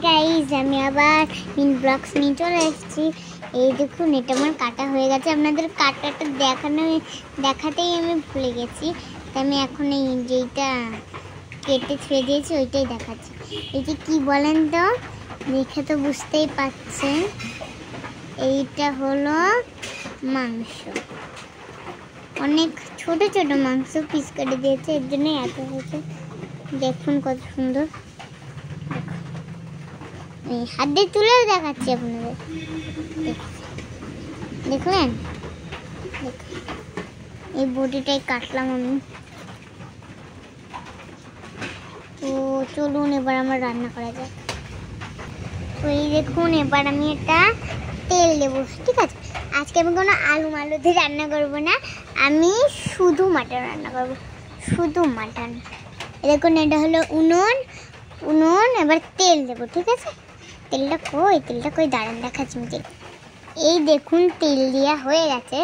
Guys, আমি আবার মিন blogs নিয়ে চলে এসেছি। এই দেখুন, এটা আমার কাটা হয়ে গেছে। আপনাদের কাটাটা দেখাতেই আমি ভুলে গেছি, তাই আমি এখন এই যেইটা কেটে ছেড়ে দিয়েছি ওইটাই দেখাচ্ছি। এটা কি বলেন তো, দেখে তো বুঝতেই পারছেন, এইটা হলো মাংস। অনেক ছোট ছোট মাংস পিস করে দিয়েছে, এর জন্য এত হয়েছে। দেখুন কত সুন্দর। হাত দিয়ে তুলে দেখাচ্ছি আপনাদের, দেখলেন? এই বটিটাই কাটলাম আমি। তো চলুন এবার আমার রান্না করা যাক। তো এই দেখুন, এবার আমি এটা তেল দেবো, ঠিক আছে? আজকে আমি কোনো আলু দিয়ে রান্না করব না, আমি শুধু মাটন রান্না করব, শুধু মাটন। দেখুন, এটা হলো উনুন। এবার তেল দেবো, ঠিক আছে? তেলটা কই দাঁড়ান, দেখাচ্ছি আমি। এই দেখুন, তেল দেওয়া হয়ে গেছে।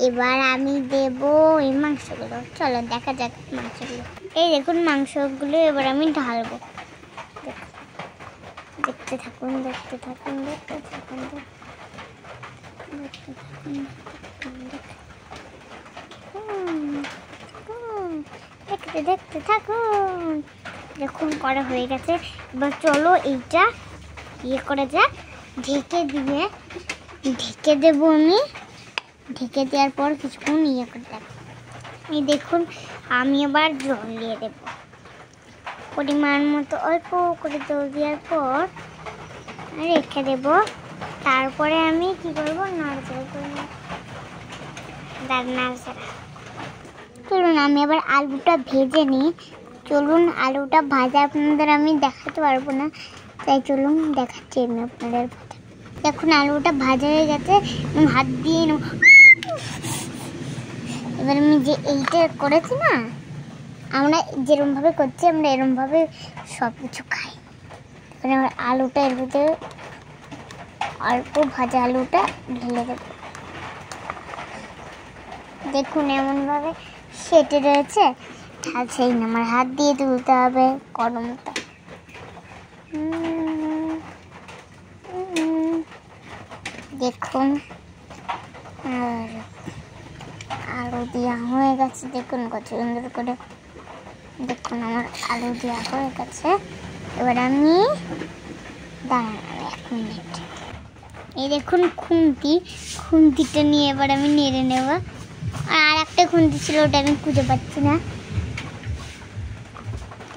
এবার আমি দেব এই মাংসগুলো। চলো দেখা যাক মাংসগুলো। এই দেখুন মাংসগুলো এবার আমি ঢালবো। দেখতে থাকুন। দেখতে থাকুন। দেখুন করা হয়ে গেছে। এবার চলো এইটা করা যাক। ঢেকে দেবো আমি। ঢেকে দেওয়ার পর কিছুক্ষণ করে দেবো। এই দেখুন, আমি আবার জল দিয়ে দেবো পরিমাণ মতো, অল্প করে জল দেওয়ার পর রেখে দেবো। তারপরে আমি কি করবো, নাড়াচাড়া করবো। চলুন আমি আবার আলুটা ভেজে নিই। চলুন, আলুটা ভাজা আপনাদের আমি দেখাতে পারবো না, তাই চলুন দেখাচ্ছি আমি আপনাদের। দেখুন আলুটা ভাজা হয়ে গেছে, হাত দিয়ে এবার আমি যে এইটা করেছি না, আমরা যেরকমভাবে করছি, আমরা এরকমভাবে সব কিছু খাই। এবার আমার আলুটা এর ভিতরে অল্প ভাজা আলুটা ঢেলে দেব। দেখুন এমনভাবে সেটে রয়েছে, সেই না আমার হাত দিয়ে তুলতে হবে গরমটা। দেখুন আলু দেওয়া হয়ে গেছে। দেখুন কত সুন্দর করে। দেখুন আমার আলু দেওয়া হয়ে গেছে। এবার আমি দাঁড়ান 1 মিনিট। এই দেখুন খুন্তিটা নিয়ে এবার আমি নেড়ে নেব। আর একটা খুন্তি ছিল, ওটা আমি খুঁজে পাচ্ছি না,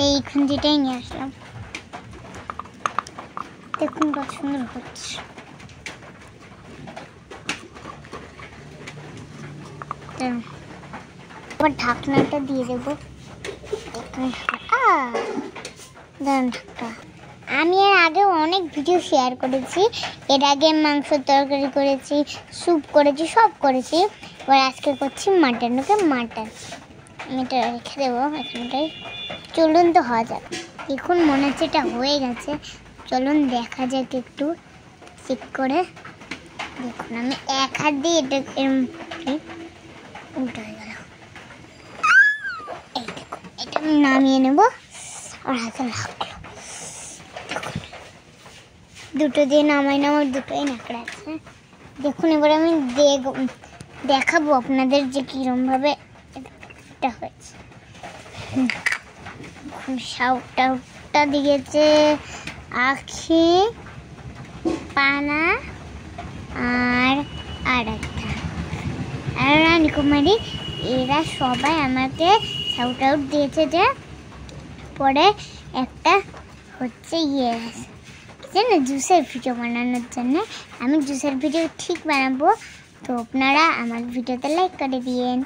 এই খুন্তিটাই নিয়ে আসলাম। দেখুন কত সুন্দর হচ্ছে। এবার ঢাকনাটা দিয়ে দেবো। আমি এর আগে অনেক ভিডিও শেয়ার করেছি। এর আগে মাংসের তরকারি করেছি, স্যুপ করেছি, সব করেছি। এবার আজকে করছি মাটন। মাটন আমি এটা রেখে দেবো এখানটাই। চলুন তো হওয়া যাক। এখন মনে হচ্ছে এটা হয়ে গেছে। চলুন দেখা যাক একটু চেক করে। দেখুন আমি এক হাত দিয়ে এটা উল্টো হয়ে গেল। এই দেখুন, এটা আমি নামিয়ে নেবো। আর হাতে লাগলো। দুটো দিয়ে নামাই না, আমার দুটোই নাকড়া আছে। দেখুন এবার আমি দেখাবো আপনাদের যে কিরমভাবে এটা হয়েছে। শাউটা দিয়েছে আখি, পানা আর একটা রানীকুমারী, এরা সবাই আমাকে শাউট আউট দিয়েছে। যে পরে একটা হচ্ছে জুসের ভিডিও বানানোর জন্য। আমি জুসের ভিডিও ঠিক বানাবো, তো আপনারা আমার ভিডিওতে লাইক করে দিয়েন।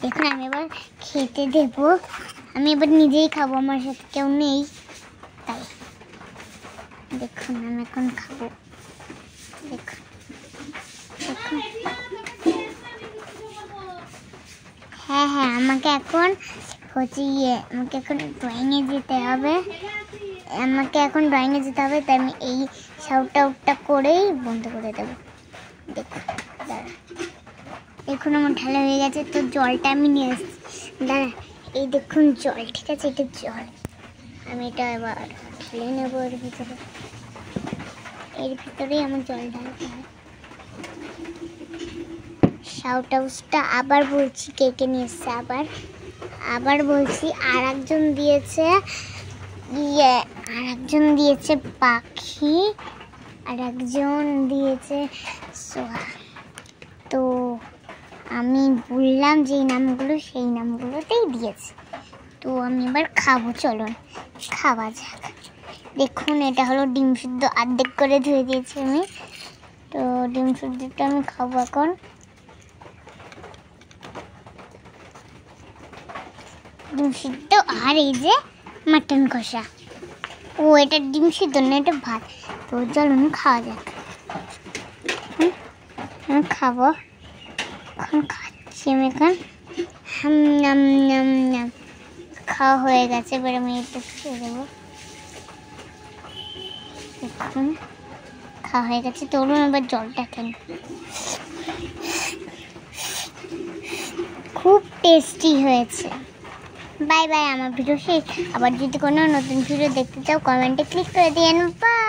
দেখুন আমি এবার খেতে দেব। আমি এবার নিজেই খাবো, আমার সাথে কেউ নেই, তাই দেখুন আমি এখন খাবো। দেখুন হ্যাঁ, আমাকে এখন হচ্ছে ড্রয়িংয়ে যেতে হবে। তাই আমি এই শাউটটা করেই বন্ধ করে দেবো। দেখুন আমার ঢালা হয়ে গেছে। তো জলটা আমি নিয়ে এসেছি, দাঁড়া। এই দেখুন জল, ঠিক আছে? এটা জল। আমি এটা এবার ঢেলে নেবো এর ভিতরে। এর ভিতরেই আমার জল ঢালতে হয়। শাউট হাউসটা আবার বলছি কে কে নিয়ে এসছে, আবার বলছি আর একজন দিয়েছে পাখি, আর একজন দিয়েছে সোহা। তো আমি বললাম যে নামগুলো সেই নামগুলোতেই দিয়েছে। তো আমি এবার খাবো, চলুন খাওয়া যাক। দেখুন এটা হলো ডিম সিদ্ধ, অর্ধেক করে ধুয়ে দিয়েছি আমি। তো ডিম সিদ্ধটা আমি খাবো এখন। ডিম সিদ্ধ আর এই যে মাটন কষা। ও এটা ডিম সিদ্ধ না, এটা ভাত। তো চলুন খাওয়া যাক। আমি খাবো, এখন খাচ্ছি আমি এখন। খাওয়া হয়ে গেছে, এবার আমি এটা খেয়ে দেবো। দেখুন খাওয়া হয়ে গেছে, চলুন এবার জলটা খেয়ে। খুব টেস্টি হয়েছে। বাই বাই, আমার ভিডিও শেষ। আবার যদি কোনো নতুন ভিডিও দেখতে চাও কমেন্টে ক্লিক করে দিন। বাই।